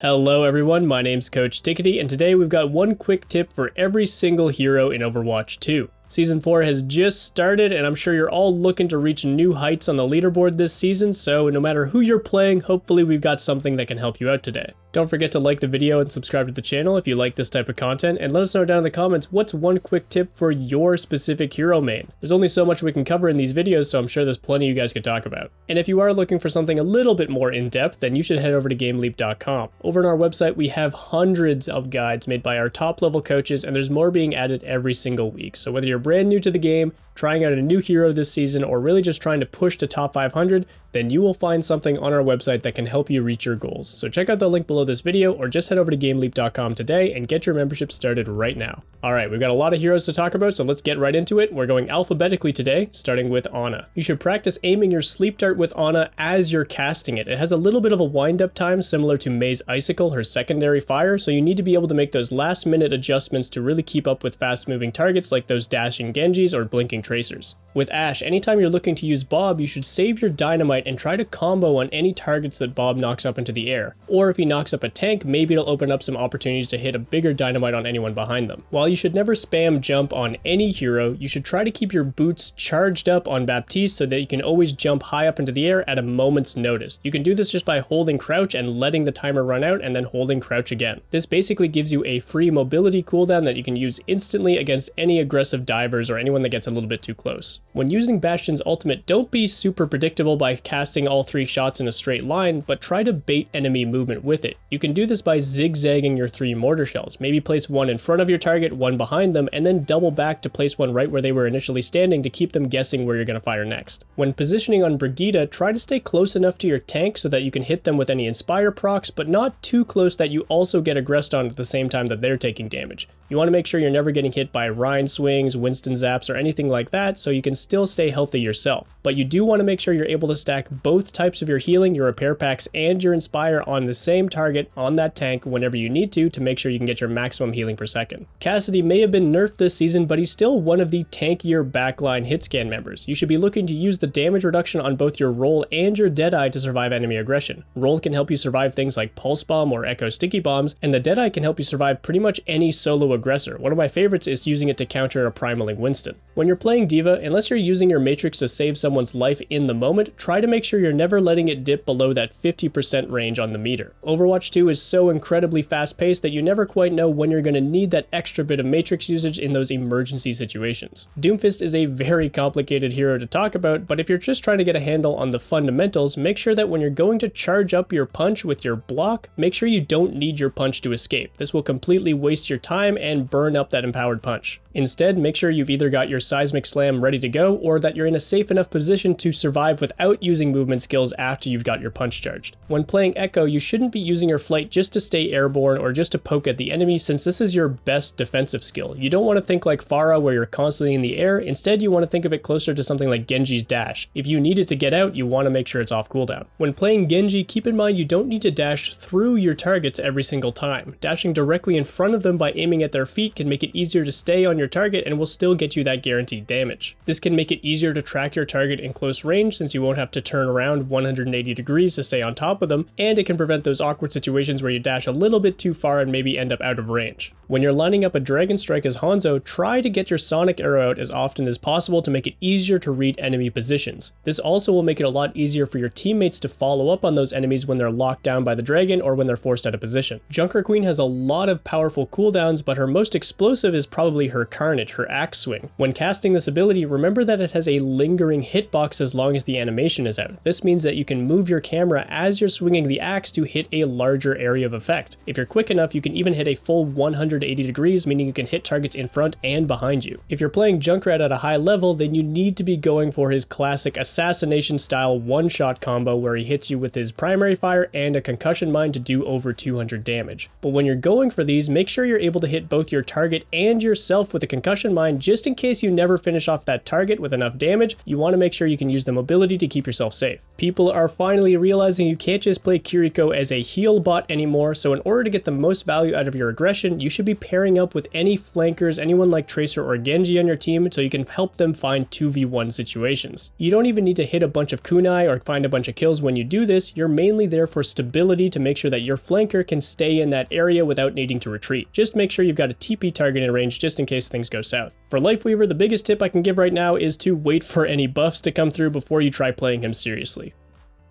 Hello everyone, my name's Coach Tickety, and today we've got one quick tip for every single hero in Overwatch 2. Season 4 has just started, and I'm sure you're all looking to reach new heights on the leaderboard this season, so no matter who you're playing, hopefully we've got something that can help you out today. Don't forget to like the video and subscribe to the channel if you like this type of content, and let us know down in the comments what's one quick tip for your specific hero main. There's only so much we can cover in these videos, so I'm sure there's plenty you guys could talk about. And if you are looking for something a little bit more in-depth, then you should head over to GameLeap.com. Over on our website, we have hundreds of guides made by our top level coaches, and there's more being added every single week. So whether you're brand new to the game, trying out a new hero this season, or really just trying to push to top 500, then you will find something on our website that can help you reach your goals. So check out the link below this video, or just head over to GameLeap.com today and get your membership started right now. Alright, we've got a lot of heroes to talk about, so let's get right into it. We're going alphabetically today, starting with Ana. You should practice aiming your sleep dart with Ana as you're casting it. It has a little bit of a wind-up time similar to Mei's Icicle, her secondary fire, so you need to be able to make those last-minute adjustments to really keep up with fast-moving targets like those dashing Genjis or blinking tracers. With ASHE, anytime you're looking to use Bob, you should save your dynamite and try to combo on any targets that Bob knocks up into the air. Or if he knocks up a tank, maybe it'll open up some opportunities to hit a bigger dynamite on anyone behind them. While you should never spam jump on any hero, you should try to keep your boots charged up on Baptiste so that you can always jump high up into the air at a moment's notice. You can do this just by holding crouch and letting the timer run out and then holding crouch again. This basically gives you a free mobility cooldown that you can use instantly against any aggressive divers or anyone that gets a little bit too close. When using Bastion's ultimate, don't be super predictable by casting all 3 shots in a straight line, but try to bait enemy movement with it. You can do this by zigzagging your 3 mortar shells. Maybe place one in front of your target, one behind them, and then double back to place one right where they were initially standing to keep them guessing where you're going to fire next. When positioning on Brigitte, try to stay close enough to your tank so that you can hit them with any Inspire procs, but not too close that you also get aggressed on at the same time that they're taking damage. You want to make sure you're never getting hit by Rein swings, Winston zaps, or anything like that, so you can still stay healthy yourself. But you do want to make sure you're able to stack both types of your healing, your repair packs, and your Inspire on the same target on that tank whenever you need to make sure you can get your maximum healing per second. Cassidy may have been nerfed this season, but he's still one of the tankier backline hitscan members. You should be looking to use the damage reduction on both your roll and your Deadeye to survive enemy aggression. Roll can help you survive things like Pulse Bomb or Echo Sticky Bombs, and the Deadeye can help you survive pretty much any solo aggressor. One of my favorites is using it to counter a primaling Winston. When you're playing D.Va, unless you're using your Matrix to save someone's life in the moment, try to make sure you're never letting it dip below that 50% range on the meter. Overwatch 2 is so incredibly fast-paced that you never quite know when you're going to need that extra bit of Matrix usage in those emergency situations. DOOMFIST is a very complicated hero to talk about, but if you're just trying to get a handle on the fundamentals, make sure that when you're going to charge up your punch with your block, make sure you don't need your punch to escape. This will completely waste your time and burn up that empowered punch. Instead, make sure you've either got your seismic slam ready to go, or that you're in a safe enough position to survive without using movement skills after you've got your punch charged. When playing Echo, you shouldn't be using your flight just to stay airborne or just to poke at the enemy, since this is your best defensive skill. You don't want to think like PHARAH where you're constantly in the air. Instead, you want to think of it closer to something like Genji's dash. If you need it to get out, you want to make sure it's off cooldown. When playing Genji, keep in mind you don't need to dash through your targets every single time. Dashing directly in front of them by aiming at their feet can make it easier to stay on your target and will still get you that guaranteed damage. This can make it easier to track your target in close range since you won't have to turn around 180 degrees to stay on top of them, and it can prevent those awkward situations where you dash a little bit too far and maybe end up out of range. When you're lining up a Dragon Strike as HANZO, try to get your Sonic Arrow out as often as possible to make it easier to read enemy positions. This also will make it a lot easier for your teammates to follow up on those enemies when they're locked down by the dragon or when they're forced out of position. Junkrat Queen has a lot of powerful cooldowns, but her most explosive is probably her Carnage, her Axe Swing. When casting this ability, remember that it has a lingering hitbox as long as the animation is out. This means that you can move your camera as you're swinging the axe to hit a larger area of effect. If you're quick enough, you can even hit a full 180 degrees, meaning you can hit targets in front and behind you. If you're playing Junkrat at a high level, then you need to be going for his classic assassination style one-shot combo where he hits you with his primary fire and a concussion mine to do over 200 damage. But when you're going for these, make sure you're able to hit both your target and yourself with a concussion mine just in case you never finish off that target target with enough damage, you want to make sure you can use the mobility to keep yourself safe. People are finally realizing you can't just play KIRIKO as a heal bot anymore, so in order to get the most value out of your aggression, you should be pairing up with any flankers, anyone like Tracer or Genji on your team, so you can help them find 2v1 situations. You don't even need to hit a bunch of kunai or find a bunch of kills when you do this. You're mainly there for stability to make sure that your flanker can stay in that area without needing to retreat. Just make sure you've got a TP target in range just in case things go south. For LIFEWEAVER, the biggest tip I can give right now is to wait for any buffs to come through before you try playing him seriously.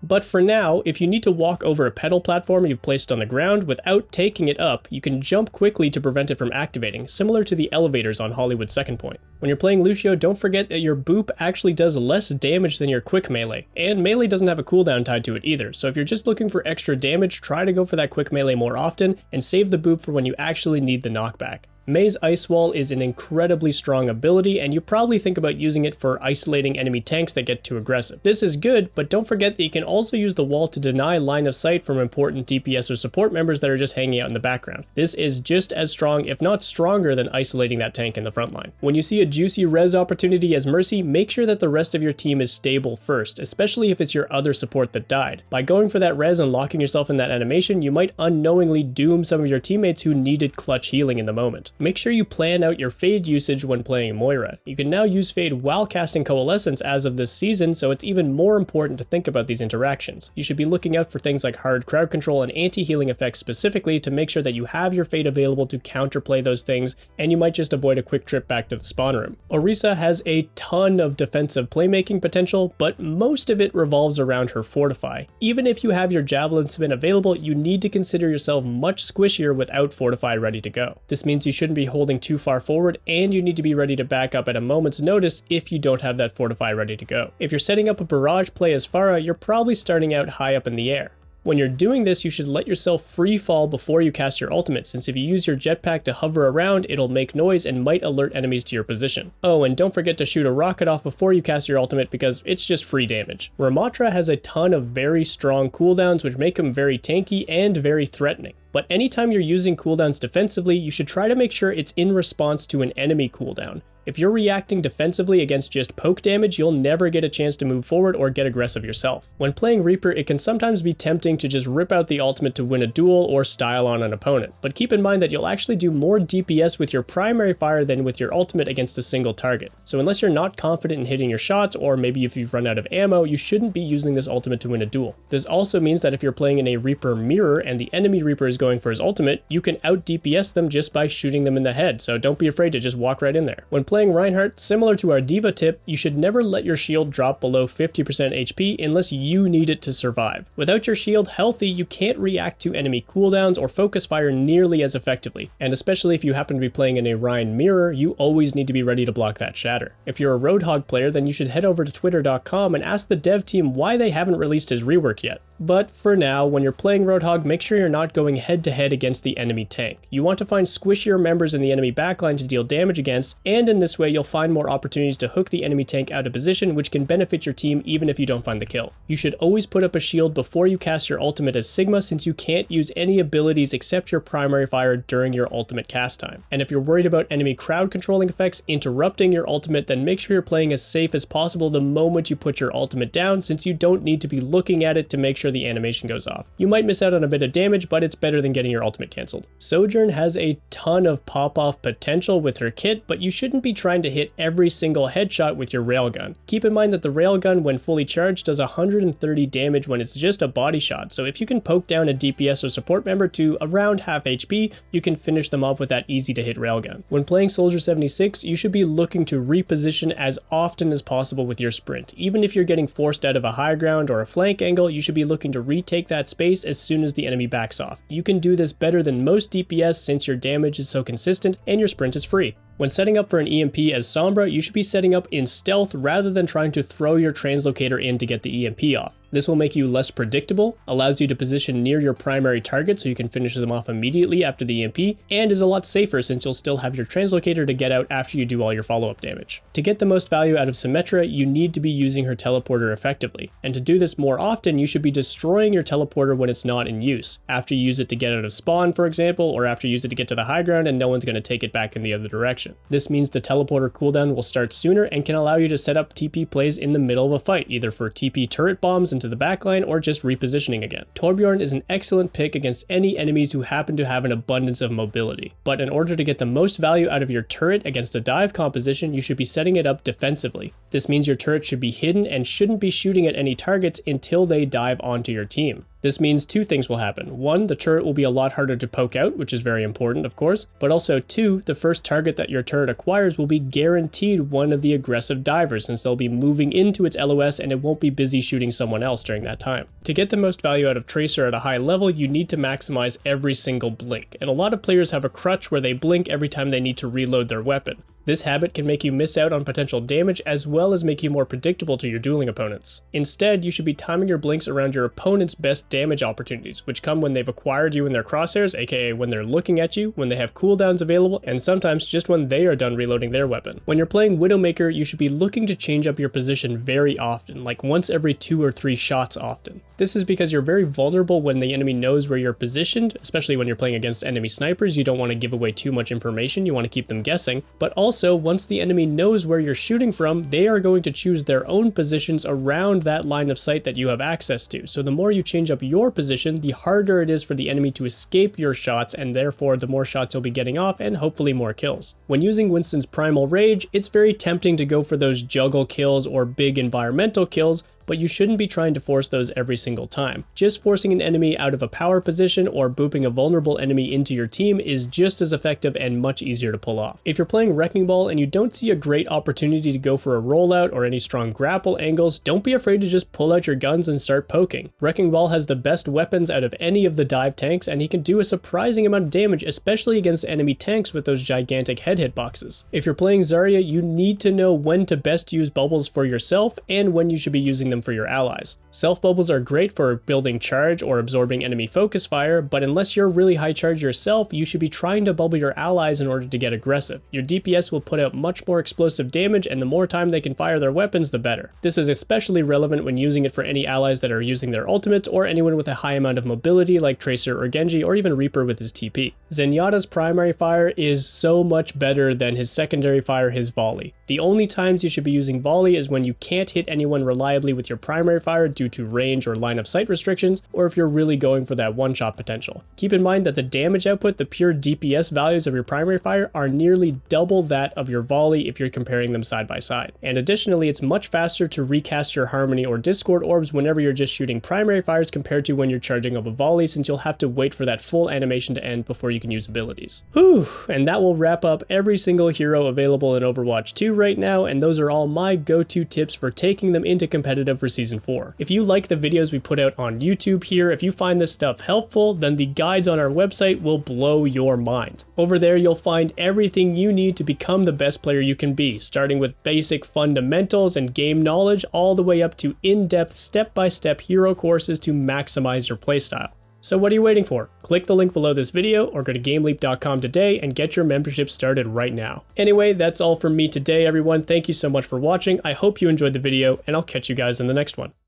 But for now, if you need to walk over a pedal platform you've placed on the ground without taking it up, you can jump quickly to prevent it from activating, similar to the elevators on Hollywood Second Point. When you're playing Lucio, don't forget that your boop actually does less damage than your quick melee, and melee doesn't have a cooldown tied to it either, so if you're just looking for extra damage, try to go for that quick melee more often, and save the boop for when you actually need the knockback. Mei's Ice Wall is an incredibly strong ability, and you probably think about using it for isolating enemy tanks that get too aggressive. This is good, but don't forget that you can also use the wall to deny line of sight from important DPS or support members that are just hanging out in the background. This is just as strong, if not stronger, than isolating that tank in the front line. When you see a juicy res opportunity as Mercy, make sure that the rest of your team is stable first, especially if it's your other support that died. By going for that res and locking yourself in that animation, you might unknowingly doom some of your teammates who needed clutch healing in the moment. Make sure you plan out your Fade usage when playing MOIRA. You can now use Fade while casting Coalescence as of this season, so it's even more important to think about these interactions. You should be looking out for things like hard crowd control and anti-healing effects specifically to make sure that you have your Fade available to counterplay those things, and you might just avoid a quick trip back to the spawn room. Orisa has a ton of defensive playmaking potential, but most of it revolves around her Fortify. Even if you have your Javelin Spin available, you need to consider yourself much squishier without Fortify ready to go. This means you shouldn't be holding too far forward, and you need to be ready to back up at a moment's notice if you don't have that Fortify ready to go. If you're setting up a barrage play as PHARAH, you're probably starting out high up in the air. When you're doing this, you should let yourself free fall before you cast your ultimate, since if you use your jetpack to hover around, it'll make noise and might alert enemies to your position. Oh, and don't forget to shoot a rocket off before you cast your ultimate because it's just free damage. Ramattra has a ton of very strong cooldowns which make him very tanky and very threatening. But anytime you're using cooldowns defensively, you should try to make sure it's in response to an enemy cooldown. If you're reacting defensively against just poke damage, you'll never get a chance to move forward or get aggressive yourself. When playing Reaper, it can sometimes be tempting to just rip out the ultimate to win a duel or style on an opponent, but keep in mind that you'll actually do more DPS with your primary fire than with your ultimate against a single target. So unless you're not confident in hitting your shots, or maybe if you've run out of ammo, you shouldn't be using this ultimate to win a duel. This also means that if you're playing in a Reaper mirror and the enemy Reaper is going for his ultimate, you can out DPS them just by shooting them in the head, so don't be afraid to just walk right in there. When playing Reinhardt, similar to our Diva tip, you should never let your shield drop below 50% HP unless you need it to survive. Without your shield healthy, you can't react to enemy cooldowns or focus fire nearly as effectively, and especially if you happen to be playing in a Rein mirror, you always need to be ready to block that shatter. If you're a Roadhog player, then you should head over to twitter.com and ask the dev team why they haven't released his rework yet. But for now, when you're playing Roadhog, make sure you're not going head to head against the enemy tank. You want to find squishier members in the enemy backline to deal damage against, and in this way you'll find more opportunities to hook the enemy tank out of position, which can benefit your team even if you don't find the kill. You should always put up a shield before you cast your ultimate as Sigma, since you can't use any abilities except your primary fire during your ultimate cast time. And if you're worried about enemy crowd controlling effects interrupting your ultimate, then make sure you're playing as safe as possible the moment you put your ultimate down, since you don't need to be looking at it to make sure the animation goes off. You might miss out on a bit of damage, but it's better than getting your ultimate cancelled. Sojourn has a ton of pop-off potential with her kit, but you shouldn't be trying to hit every single headshot with your railgun. Keep in mind that the railgun, when fully charged, does 130 damage when it's just a body shot, so if you can poke down a DPS or support member to around half HP, you can finish them off with that easy to hit railgun. When playing Soldier 76, you should be looking to reposition as often as possible with your sprint. Even if you're getting forced out of a high ground or a flank angle, you should be looking to retake that space as soon as the enemy backs off. You can do this better than most DPS since your damage is so consistent and your sprint is free. When setting up for an EMP as Sombra, you should be setting up in stealth rather than trying to throw your translocator in to get the EMP off. This will make you less predictable, allows you to position near your primary target so you can finish them off immediately after the EMP, and is a lot safer since you'll still have your translocator to get out after you do all your follow-up damage. To get the most value out of Symmetra, you need to be using her teleporter effectively, and to do this more often, you should be destroying your teleporter when it's not in use, after you use it to get out of spawn, for example, or after you use it to get to the high ground and no one's going to take it back in the other direction. This means the teleporter cooldown will start sooner and can allow you to set up TP plays in the middle of a fight, either for TP turret bombs into the backline or just repositioning again. TORBJORN is an excellent pick against any enemies who happen to have an abundance of mobility, but in order to get the most value out of your turret against a dive composition, you should be setting it up defensively. This means your turret should be hidden and shouldn't be shooting at any targets until they dive onto your team. This means two things will happen. One, the turret will be a lot harder to poke out, which is very important, of course, but also two, the first target that your turret acquires will be guaranteed one of the aggressive divers since they'll be moving into its LOS and it won't be busy shooting someone else during that time. To get the most value out of Tracer at a high level, you need to maximize every single blink, and a lot of players have a crutch where they blink every time they need to reload their weapon. This habit can make you miss out on potential damage as well as make you more predictable to your dueling opponents. Instead, you should be timing your blinks around your opponent's best damage opportunities, which come when they've acquired you in their crosshairs, aka when they're looking at you, when they have cooldowns available, and sometimes just when they are done reloading their weapon. When you're playing Widowmaker, you should be looking to change up your position very often, like once every 2 or 3 shots often. This is because you're very vulnerable when the enemy knows where you're positioned, especially when you're playing against enemy snipers. You don't want to give away too much information, you want to keep them guessing, but also once the enemy knows where you're shooting from, they are going to choose their own positions around that line of sight that you have access to. So the more you change up your position, the harder it is for the enemy to escape your shots, and therefore the more shots you'll be getting off and hopefully more kills. When using Winston's Primal Rage, it's very tempting to go for those juggle kills or big environmental kills, but you shouldn't be trying to force those every single time. Just forcing an enemy out of a power position or booping a vulnerable enemy into your team is just as effective and much easier to pull off. If you're playing Wrecking Ball and you don't see a great opportunity to go for a rollout or any strong grapple angles, don't be afraid to just pull out your guns and start poking. Wrecking Ball has the best weapons out of any of the dive tanks, and he can do a surprising amount of damage, especially against enemy tanks with those gigantic head hitboxes. If you're playing Zarya, you need to know when to best use bubbles for yourself and when you should be using them for your allies. Self bubbles are great for building charge or absorbing enemy focus fire, but unless you're really high charge yourself, you should be trying to bubble your allies in order to get aggressive. Your DPS will put out much more explosive damage, and the more time they can fire their weapons, the better. This is especially relevant when using it for any allies that are using their ultimates or anyone with a high amount of mobility like Tracer or Genji, or even Reaper with his TP. Zenyatta's primary fire is so much better than his secondary fire, his volley. The only times you should be using volley is when you can't hit anyone reliably with your primary fire due to range or line of sight restrictions, or if you're really going for that one-shot potential. Keep in mind that the damage output, the pure DPS values of your primary fire, are nearly double that of your volley if you're comparing them side by side. And additionally, it's much faster to recast your Harmony or Discord orbs whenever you're just shooting primary fires compared to when you're charging up a volley, since you'll have to wait for that full animation to end before you can use abilities. Whew, and that will wrap up every single hero available in Overwatch 2 right now, and those are all my go-to tips for taking them into competitive for Season 4. If you like the videos we put out on YouTube here, if you find this stuff helpful, then the guides on our website will blow your mind. Over there, you'll find everything you need to become the best player you can be, starting with basic fundamentals and game knowledge, all the way up to in-depth step-by-step hero courses to maximize your playstyle. So what are you waiting for? Click the link below this video or go to GameLeap.com today and get your membership started right now. Anyway, that's all from me today, everyone. Thank you so much for watching. I hope you enjoyed the video, and I'll catch you guys in the next one.